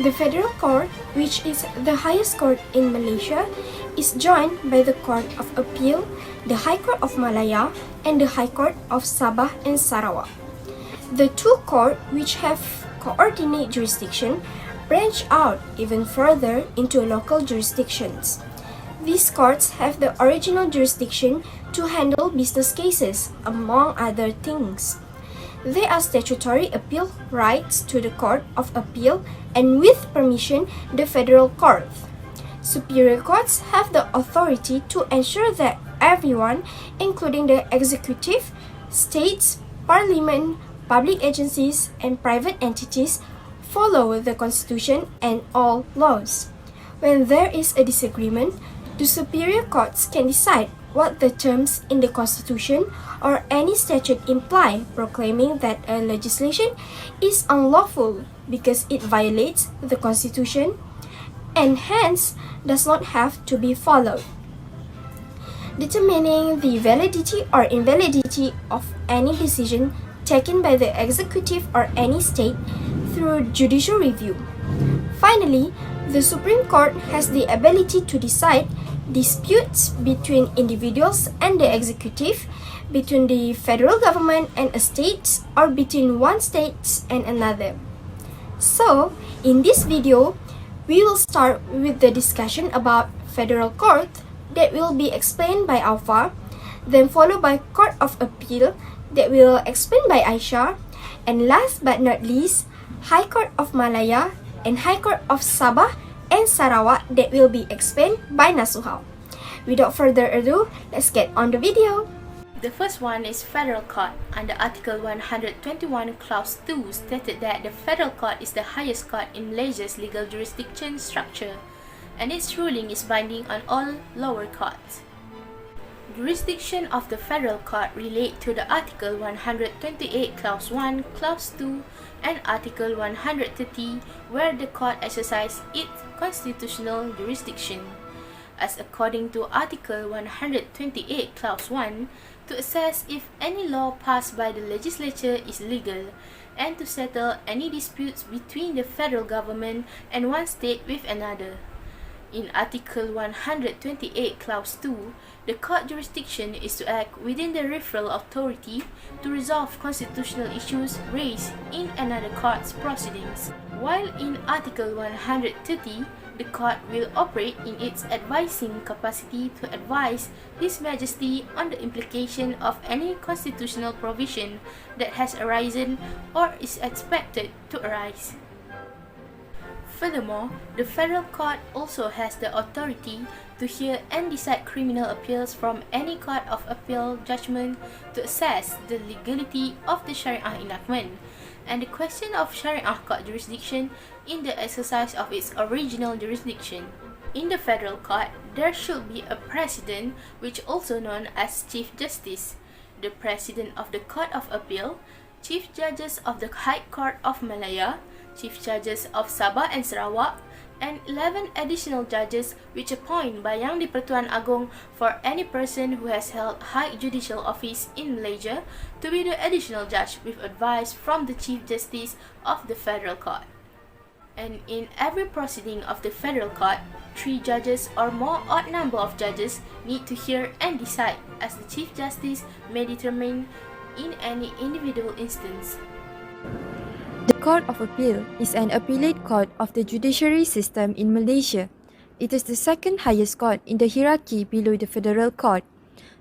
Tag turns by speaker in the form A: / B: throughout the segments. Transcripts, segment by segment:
A: The Federal Court, which is the highest court in Malaysia, is joined by the Court of Appeal, the High Court of Malaya, and the High Court of Sabah and Sarawak. The two courts, which have coordinate jurisdiction, branch out even further into local jurisdictions. These courts have the original jurisdiction to handle business cases, among other things. They are statutory appeal rights to the Court of Appeal and, with permission, the Federal Court. Superior courts have the authority to ensure that everyone, including the executive, states, parliament, public agencies, and private entities, follow the Constitution and all laws. When there is a disagreement, the superior courts can decide what the terms in the Constitution or any statute imply, proclaiming that a legislation is unlawful because it violates the Constitution and hence does not have to be followed. Determining the validity or invalidity of any decision taken by the executive or any state through judicial review. Finally, the Supreme Court has the ability to decide disputes between individuals and the executive, between the federal government and a state, or between one state and another. So, in this video, we will start with the discussion about Federal Court that will be explained by Alpha, then followed by Court of Appeal that will explained by Aisha, and last but not least, High Court of Malaya and High Court of Sabah and Sarawak that will be explained by Nasuhal. Without further ado, let's get on the video.
B: The first one is Federal Court. Under Article 121 Clause 2 stated that the Federal Court is the highest court in Malaysia's legal jurisdiction structure, and its ruling is binding on all lower courts. Jurisdiction of the Federal Court relate to the Article 128 Clause 1, Clause 2, and Article 130, where the court exercises its constitutional jurisdiction. As according to Article 128 Clause 1, to assess if any law passed by the legislature is legal, and to settle any disputes between the federal government and one state with another. In Article 128 Clause 2, the court jurisdiction is to act within the referral authority to resolve constitutional issues raised in another court's proceedings, while in Article 130, the court will operate in its advising capacity to advise His Majesty on the implication of any constitutional provision that has arisen or is expected to arise. Furthermore, the Federal Court also has the authority to hear and decide criminal appeals from any Court of Appeal judgment to assess the legality of the Sharia enactment, and the question of Sharia court jurisdiction in the exercise of its original jurisdiction. In the Federal Court, there should be a President, which also known as Chief Justice, the President of the Court of Appeal, Chief Judges of the High Court of Malaya, Chief Judges of Sabah and Sarawak, and 11 additional judges which appoint by Yang di-Pertuan Agong for any person who has held high judicial office in Malaysia to be the additional judge with advice from the Chief Justice of the Federal Court. And in every proceeding of the Federal Court, 3 judges or more odd number of judges need to hear and decide, as the Chief Justice may determine in any individual instance.
C: The Court of Appeal is an appellate court of the judiciary system in Malaysia. It is the second highest court in the hierarchy below the Federal Court.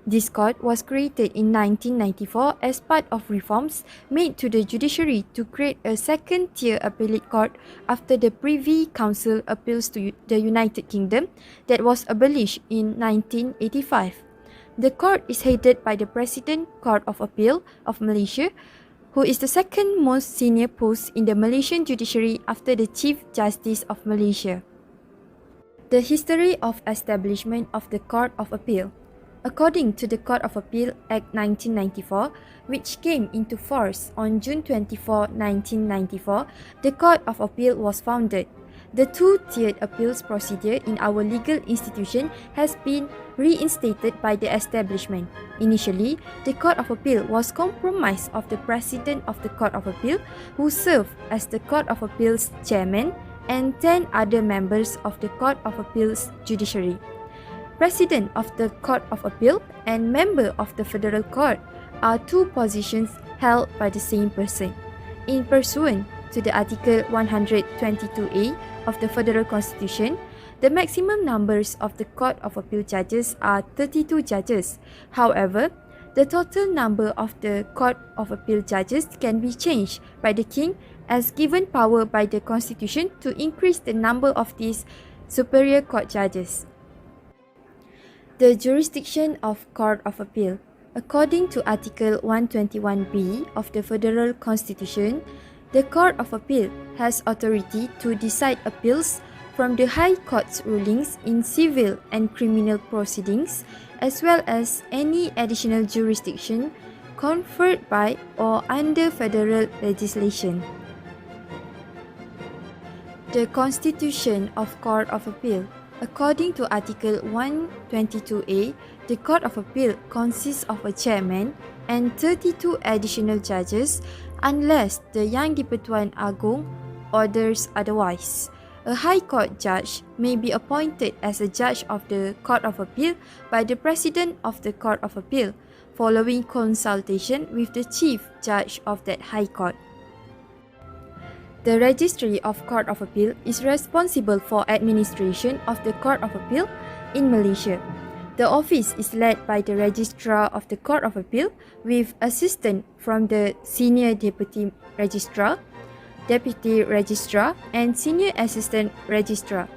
C: This court was created in 1994 as part of reforms made to the judiciary to create a second-tier appellate court after the Privy Council appeals to the United Kingdom that was abolished in 1985. The court is headed by the President Court of Appeal of Malaysia, who is the second most senior post in the Malaysian judiciary after the Chief Justice of Malaysia. The history of establishment of the Court of Appeal. According to the Court of Appeal Act 1994, which came into force on June 24, 1994, the Court of Appeal was founded. The two-tiered appeals procedure in our legal institution has been reinstated by the establishment. Initially, the Court of Appeal was comprised of the President of the Court of Appeal, who served as the Court of Appeal's chairman, and 10 other members of the Court of Appeal's judiciary. President of the Court of Appeal and member of the Federal Court are two positions held by the same person. In pursuant to the Article 122A of the Federal Constitution, the maximum numbers of the Court of Appeal judges are 32 judges. However, the total number of the Court of Appeal judges can be changed by the King as given power by the Constitution to increase the number of these superior court judges. The jurisdiction of Court of Appeal. According to Article 121B of the Federal Constitution, the Court of Appeal has authority to decide appeals from the High Court's rulings in civil and criminal proceedings, as well as any additional jurisdiction conferred by or under federal legislation. The Constitution of Court of Appeal. According to Article 122A, the Court of Appeal consists of a chairman and 32 additional judges unless the Yang di-Pertuan Agong orders otherwise. A High Court judge may be appointed as a judge of the Court of Appeal by the President of the Court of Appeal, following consultation with the Chief Judge of that High Court. The Registry of Court of Appeal is responsible for administration of the Court of Appeal in Malaysia. The office is led by the Registrar of the Court of Appeal with assistance from the Senior Deputy Registrar, Deputy Registrar and Senior Assistant Registrar.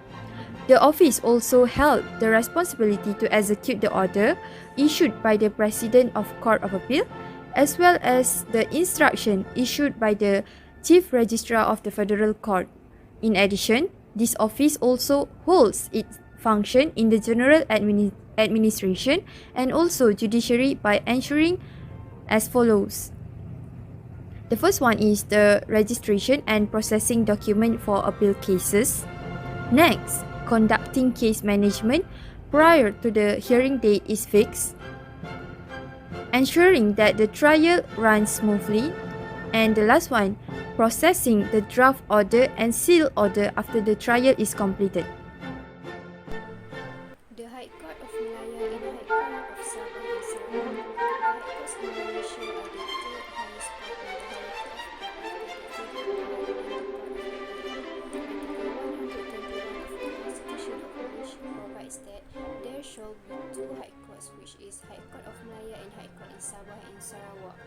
C: The office also held the responsibility to execute the order issued by the President of Court of Appeal as well as the instruction issued by the Chief Registrar of the Federal Court. In addition, this office also holds its function in the general administration and also judiciary by ensuring as follows. The first one is the registration and processing document for appeal cases. Next, conducting case management prior to the hearing date is fixed. Ensuring that the trial runs smoothly. And the last one, processing the draft order and seal order after the trial is completed.
A: The High Court of Malaya and High Court of Sabah and Sarawak. The High Courts in Malaysia are the third highest court in the hierarchy of the Constitution of Malaysia provides that there shall be two High Courts, which is High Court of Malaya and High Court in Sabah and Sarawak.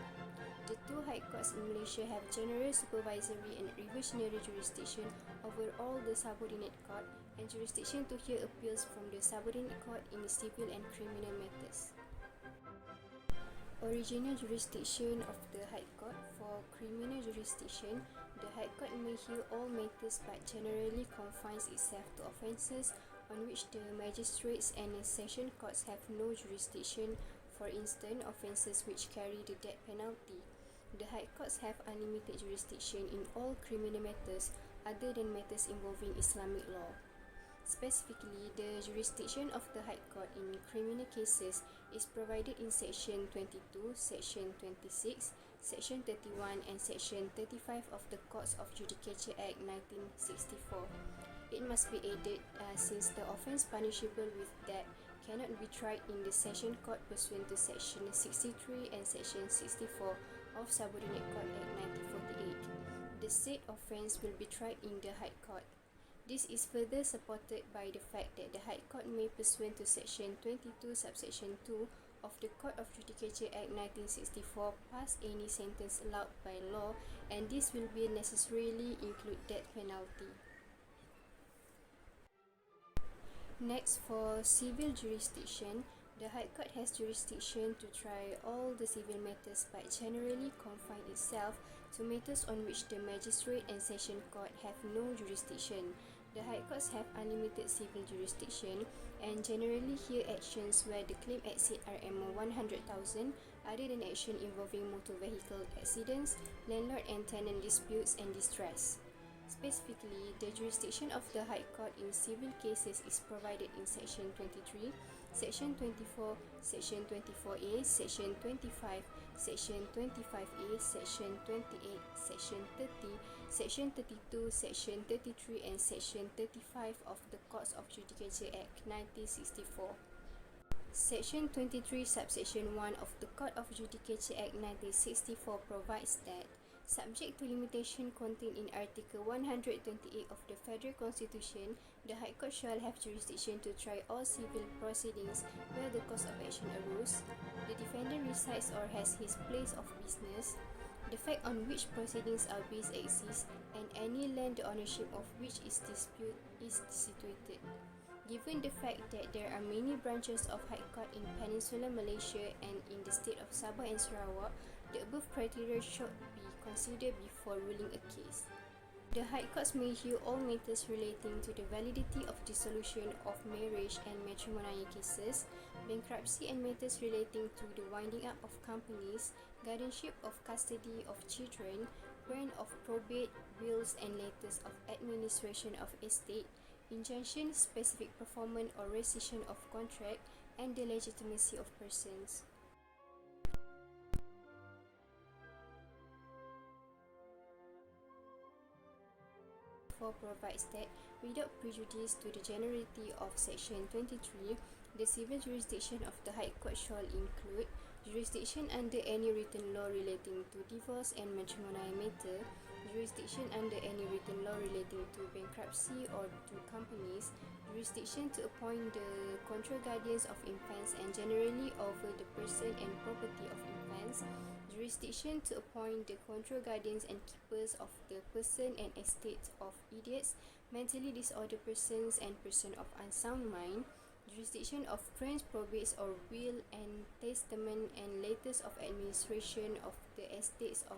A: The two High Courts in Malaysia have general supervisory and reversionary jurisdiction over all the subordinate court and jurisdiction to hear appeals from the subordinate court in civil and criminal matters. Original jurisdiction of the High Court. For criminal jurisdiction, the High Court may hear all matters but generally confines itself to offences on which the magistrates and session courts have no jurisdiction, for instance, offences which carry the death penalty. The High Courts have unlimited jurisdiction in all criminal matters other than matters involving Islamic law. Specifically, the jurisdiction of the High Court in criminal cases is provided in Section 22, Section 26, Section 31 and Section 35 of the Courts of Judicature Act 1964. It must be added, since the offence punishable with death cannot be tried in the Session Court pursuant to Section 63 and Section 64 of Subordinate Court Act 1948. The said offence will be tried in the High Court. This is further supported by the fact that the High Court may, pursuant to Section 22, Subsection 2 of the Court of Judicature Act 1964, pass any sentence allowed by law, and this will be necessarily include death penalty. Next, for civil jurisdiction, the High Court has jurisdiction to try all the civil matters but generally confine itself to matters on which the magistrate and session court have no jurisdiction. The High Courts have unlimited civil jurisdiction and generally hear actions where the claim exceeds RM 100,000 other than action involving motor vehicle accidents, landlord and tenant disputes and distress. Specifically, the jurisdiction of the High Court in civil cases is provided in Section 23,
D: Section 24, Section 24A, Section 25, Section 25A, Section 28, Section 30, Section 32, Section 33 and Section 35 of the Courts of Judicature Act 1964. Section 23, Subsection 1 of the Court of Judicature Act 1964 provides that, subject to limitation contained in Article 128 of the Federal Constitution, the High Court shall have jurisdiction to try all civil proceedings where the cause of action arose, the defendant resides or has his place of business, the fact on which proceedings are based exists, and any land the ownership of which is disputed is situated. Given the fact that there are many branches of High Court in Peninsular Malaysia and in the state of Sabah and Sarawak, the above criteria should be considered before ruling a case. The High Courts may hear all matters relating to the validity of dissolution of marriage and matrimonial cases, bankruptcy and matters relating to the winding up of companies, guardianship of custody of children, grant of probate, wills and letters of administration of estate, injunction, specific performance or rescission of contract, and the legitimacy of persons. Provides that, without prejudice to the generality of Section 23, the civil jurisdiction of the High Court shall include jurisdiction under any written law relating to divorce and matrimonial matter, jurisdiction under any written law relating to bankruptcy or to companies, jurisdiction to appoint the control guardians of infants and generally over the person and property of infants, jurisdiction to appoint the control guardians and keepers of the person and estates of idiots, mentally disordered persons and persons of unsound mind, jurisdiction of grants, probates or will and testament and letters of administration of the estates of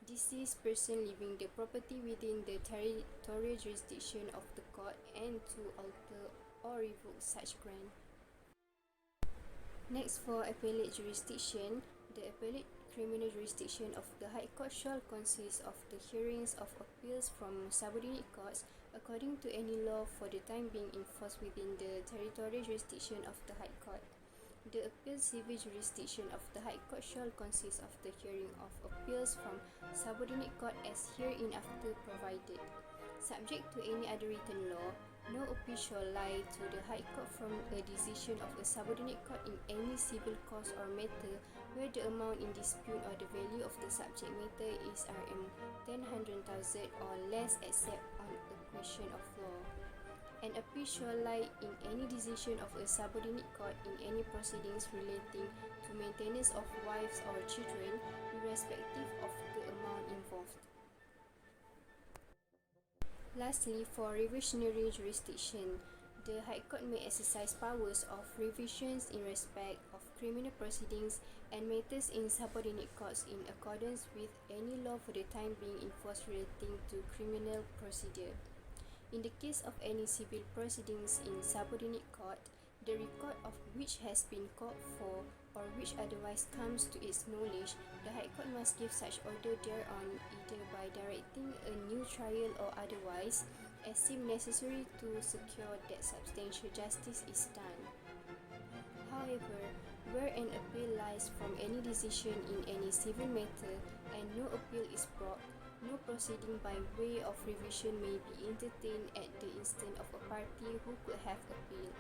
D: deceased person leaving the property within the territorial jurisdiction of the court and to alter or revoke such grant. Next, for appellate jurisdiction, the appellate criminal jurisdiction of the High Court shall consist of the hearings of appeals from subordinate courts according to any law for the time being enforced within the territorial jurisdiction of the High Court. The appeal civil jurisdiction of the High Court shall consist of the hearing of appeals from subordinate court as hereinafter provided. Subject to any other written law, no appeal shall lie to the High Court from a decision of a subordinate court in any civil cause or matter where the amount in dispute or the value of the subject matter is Rm 10,000,000 or less except on a question of law. An appeal shall lie in any decision of a subordinate court in any proceedings relating to maintenance of wives or children, irrespective of the amount involved. Lastly, for revisionary jurisdiction, the High Court may exercise powers of revisions in respect of criminal proceedings and matters in subordinate courts in accordance with any law for the time being enforced relating to criminal procedure. In the case of any civil proceedings in subordinate court, the record of which has been called for or which otherwise comes to its knowledge, the High Court must give such order thereon either by directing a new trial or otherwise, as seemed necessary to secure that substantial justice is done. However, where an appeal lies from any decision in any civil matter and no appeal is brought, no proceeding by way of revision may be entertained at the instance of a party who could have appealed.